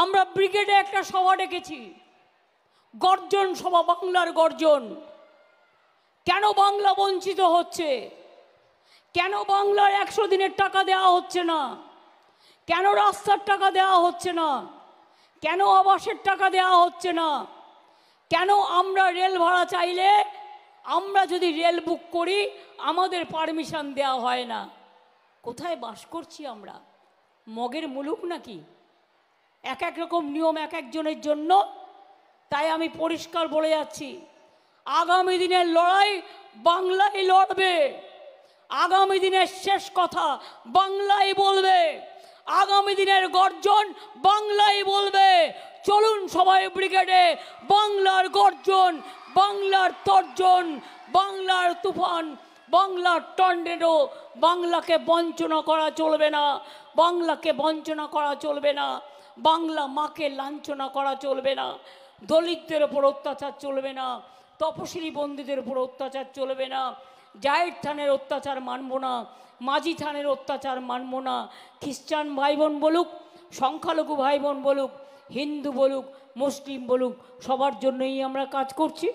আমরা ব্রিগেডে একটা সভা ডেকেছি, গর্জন সভা, বাংলার গর্জন। কেন বাংলা বঞ্চিত হচ্ছে? কেন বাংলার 100 দিনের টাকা দেওয়া হচ্ছে না? কেন রাস্তার টাকা দেওয়া হচ্ছে না? কেন আবাসের টাকা দেওয়া হচ্ছে না? কেন আমরা রেল ভাড়া চাইলে, আমরা যদি রেল বুক করি, আমাদের পারমিশন দেওয়া হয় না? কোথায় বাস করছি আমরা? মগের মুলুক নাকি? এক এক রকম নিয়ম এক একজনের জন্য। তাই আমি পরিষ্কার বলে যাচ্ছি, আগামী দিনের লড়াই বাংলাই লড়বে। আগামী দিনের শেষ কথা বাংলাই বলবে। আগামী দিনের গর্জন বাংলাই বলবে। চলুন সবাই ব্রিগেডে, বাংলার গর্জন, বাংলার তর্জন, বাংলার তুফান, বাংলার টর্নেডো। বাংলাকে বঞ্চনা করা চলবে না, বাংলাকে বঞ্চনা করা চলবে না, বাংলা মাকে লাঞ্ছনা করা চলবে না, দলিতদের ওপর অত্যাচার চলবে না, তপশিলি বন্দীদের উপর অত্যাচার চলবে না, জায়ের থানের অত্যাচার মানব না, মাঝি থানের অত্যাচার মানব না। খ্রিস্টান ভাই বোন বলুক, সংখ্যালঘু ভাই বোন বলুক, হিন্দু বলুক, মুসলিম বলুক, সবার জন্যই আমরা কাজ করছি।